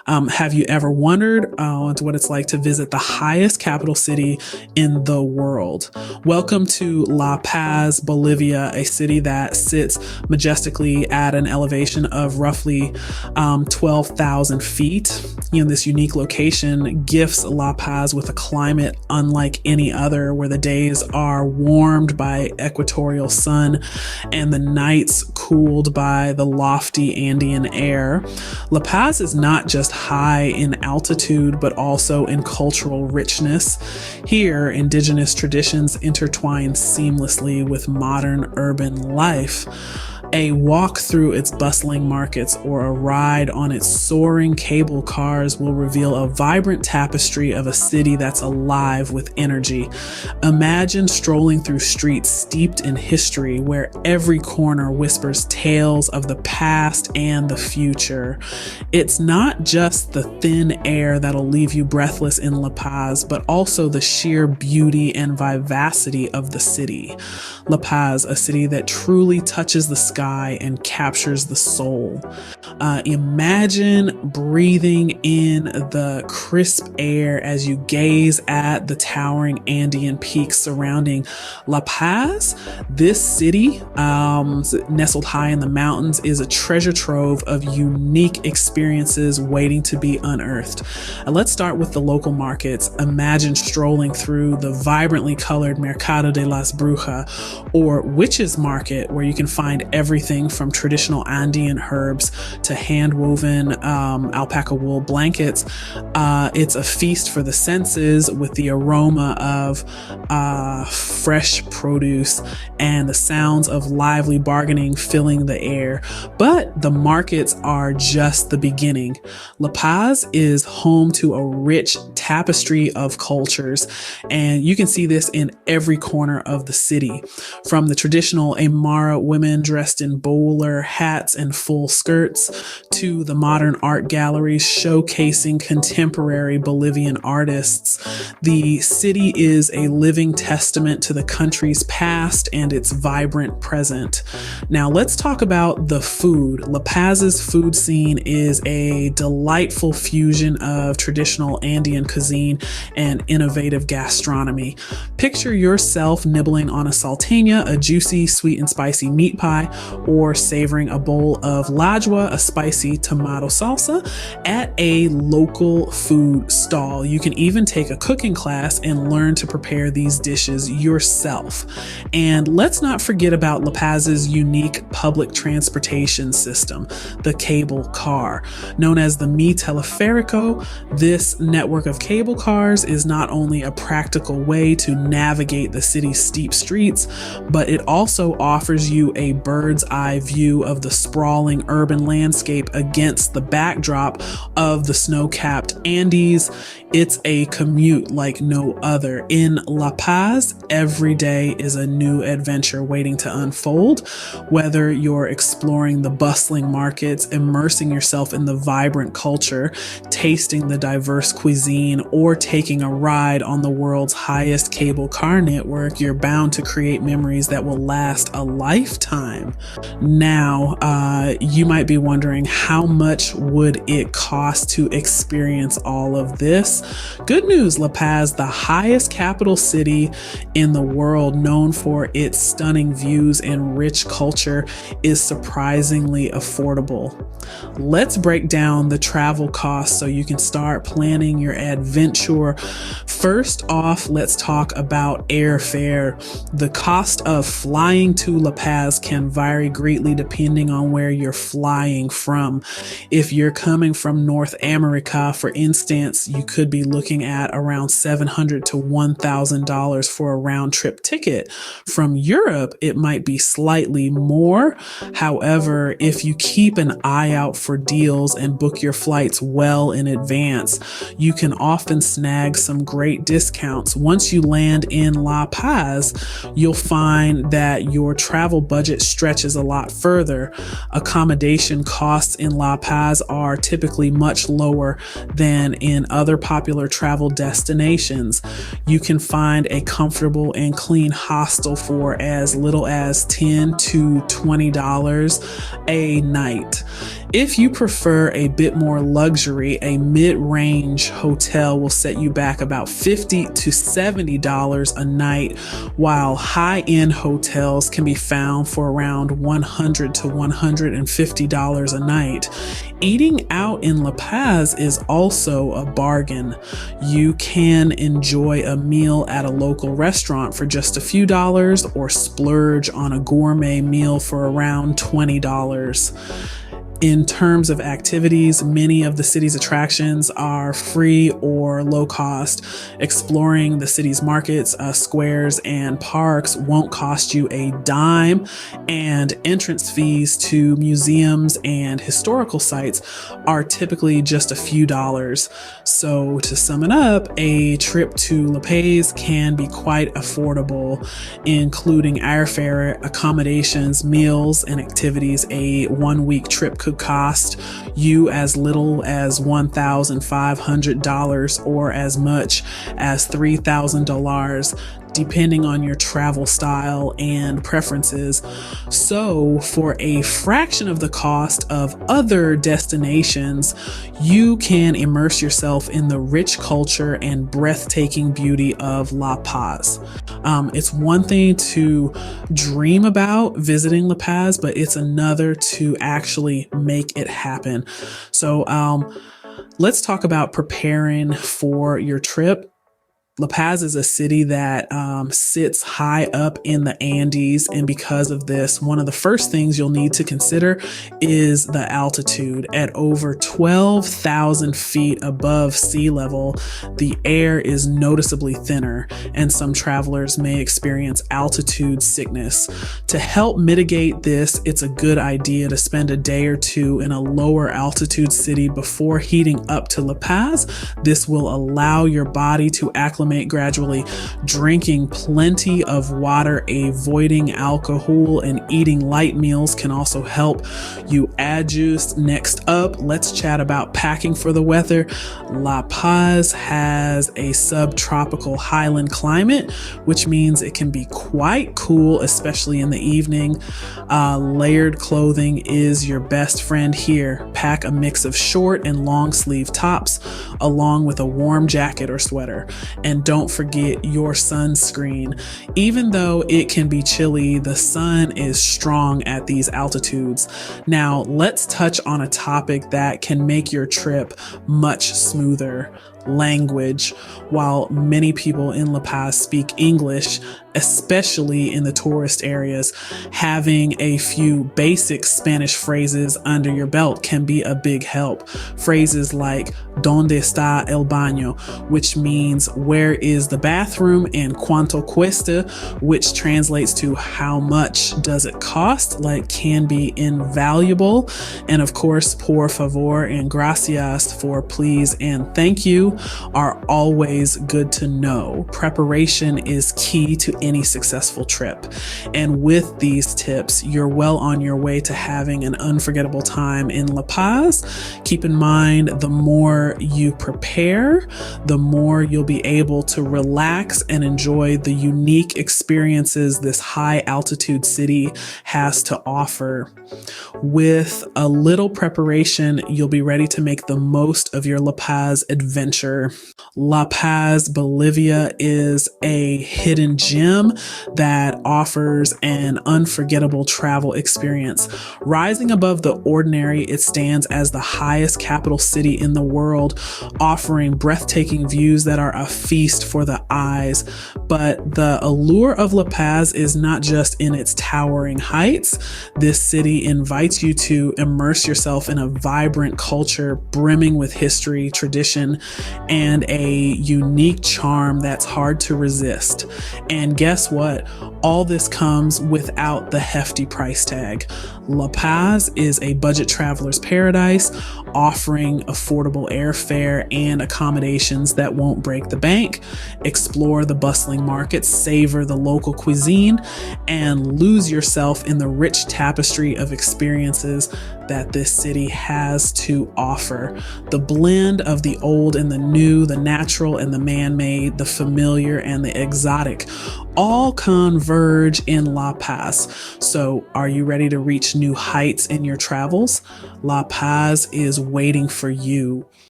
Have you ever wondered what it's like to visit the highest capital city in the world? Welcome to La Paz, Bolivia, a city that sits majestically at an elevation of roughly 12,000 feet. This unique location gifts La Paz with a climate unlike any other, where the days are warmed by equatorial sun and the nights cooled by the lofty Andean air. La Paz is not just high in altitude, but also in cultural richness. Here, indigenous traditions intertwine seamlessly with modern urban life. A walk through its bustling markets or a ride on its soaring cable cars will reveal a vibrant tapestry of a city that's alive with energy. Imagine strolling through streets steeped in history, where every corner whispers tales of the past and the future. It's not just the thin air that'll leave you breathless in La Paz, but also the sheer beauty and vivacity of the city. La Paz, a city that truly touches the sky and captures the soul. Imagine breathing in the crisp air as you gaze at the towering Andean peaks surrounding La Paz. This city, nestled high in the mountains, is a treasure trove of unique experiences waiting to be unearthed. Let's start with the local markets. Imagine strolling through the vibrantly colored Mercado de las Brujas, or Witches Market, where you can find everything from traditional Andean herbs to hand-woven alpaca wool blankets. It's a feast for the senses, with the aroma of fresh produce and the sounds of lively bargaining filling the air. But the markets are just the beginning. La Paz is home to a rich tapestry of cultures, and you can see this in every corner of the city. From the traditional Aymara women dressed in bowler hats and full skirts, to the modern art galleries showcasing contemporary Bolivian artists, the city is a living testament to the country's past and its vibrant present. Now let's talk about the food. La Paz's food scene is a delightful fusion of traditional Andean cuisine and innovative gastronomy. Picture yourself nibbling on a salteña, a juicy, sweet and spicy meat pie, or savoring a bowl of lajwa, a spicy tomato salsa, at a local food stall. You can even take a cooking class and learn to prepare these dishes yourself. And let's not forget about La Paz's unique public transportation system, the cable car. Known as the Mi Teleférico, this network of cable cars is not only a practical way to navigate the city's steep streets, but it also offers you a bird's eye view of the sprawling urban landscape against the backdrop of the snow-capped Andes. It's a commute like no other. In La Paz, every day is a new adventure waiting to unfold. Whether you're exploring the bustling markets, immersing yourself in the vibrant culture, tasting the diverse cuisine, or taking a ride on the world's highest cable car network, you're bound to create memories that will last a lifetime. Now, you might be wondering, how much would it cost to experience all of this? Good news, La Paz, the highest capital city in the world, known for its stunning views and rich culture, is surprisingly affordable. Let's break down the travel costs so you can start planning your adventure. First off, let's talk about airfare. The cost of flying to La Paz can vary greatly depending on where you're flying from. If you're coming from North America, for instance, you could be looking at around $700 to $1,000 for a round trip ticket. From Europe, it might be slightly more. However, if you keep an eye out for deals and book your flights well in advance, you can often snag some great discounts. Once you land in La Paz, you'll find that your travel budget stretches a lot further. Accommodation costs in La Paz are typically much lower than in other popular travel destinations. You can find a comfortable and clean hostel for as little as $10 to $20 a night. If you prefer a bit more luxury, a mid-range hotel will set you back about $50 to $70 a night, while high-end hotels can be found for around $100 to $150 a night. Eating out in La Paz is also a bargain. You can enjoy a meal at a local restaurant for just a few dollars or splurge on a gourmet meal for around $20. In terms of activities, many of the city's attractions are free or low cost. Exploring the city's markets, squares, and parks won't cost you a dime, and entrance fees to museums and historical sites are typically just a few dollars. So to sum it up, a trip to La Paz can be quite affordable, including airfare, accommodations, meals, and activities. A one-week trip could cost you as little as $1,500 or as much as $3,000, depending on your travel style and preferences. So, for a fraction of the cost of other destinations, you can immerse yourself in the rich culture and breathtaking beauty of La Paz. It's one thing to dream about visiting La Paz, but it's another to actually make it happen. So, let's talk about preparing for your trip. La Paz is a city that sits high up in the Andes, and because of this, one of the first things you'll need to consider is the altitude. At over 12,000 feet above sea level, the air is noticeably thinner, and some travelers may experience altitude sickness. To help mitigate this, it's a good idea to spend a day or two in a lower altitude city before heading up to La Paz. This will allow your body to acclimate gradually. Drinking plenty of water, avoiding alcohol, and eating light meals can also help you adjust. Next up, let's chat about packing for the weather. La Paz has a subtropical highland climate, which means it can be quite cool, especially in the evening. Layered clothing is your best friend here. Pack a mix of short and long sleeve tops along with a warm jacket or sweater. And don't forget your sunscreen. Even though it can be chilly, the sun is strong at these altitudes. Now, let's touch on a topic that can make your trip much smoother: language. While many people in La Paz speak English, especially in the tourist areas, having a few basic Spanish phrases under your belt can be a big help. Phrases like "Dónde está el baño?", which means "where is the bathroom?" and "Cuánto cuesta?", which translates to "how much does it cost?", can be invaluable. And of course, por favor and gracias for please and thank you are always good to know. Preparation is key to any successful trip. And with these tips, you're well on your way to having an unforgettable time in La Paz. Keep in mind, the more you prepare, the more you'll be able to relax and enjoy the unique experiences this high altitude city has to offer. With a little preparation, you'll be ready to make the most of your La Paz adventure. La Paz, Bolivia is a hidden gem that offers an unforgettable travel experience. Rising above the ordinary, it stands as the highest capital city in the world, offering breathtaking views that are a feast for the eyes. But the allure of La Paz is not just in its towering heights. This city invites you to immerse yourself in a vibrant culture brimming with history, tradition, and a unique charm that's hard to resist. And guess what? All this comes without the hefty price tag. La Paz is a budget traveler's paradise, offering affordable airfare and accommodations that won't break the bank. Explore the bustling markets, savor the local cuisine, and lose yourself in the rich tapestry of experiences that this city has to offer. The blend of the old and the new, the natural and the man-made, the familiar and the exotic, all converge in La Paz. So, are you ready to reach new heights in your travels? La Paz is waiting for you.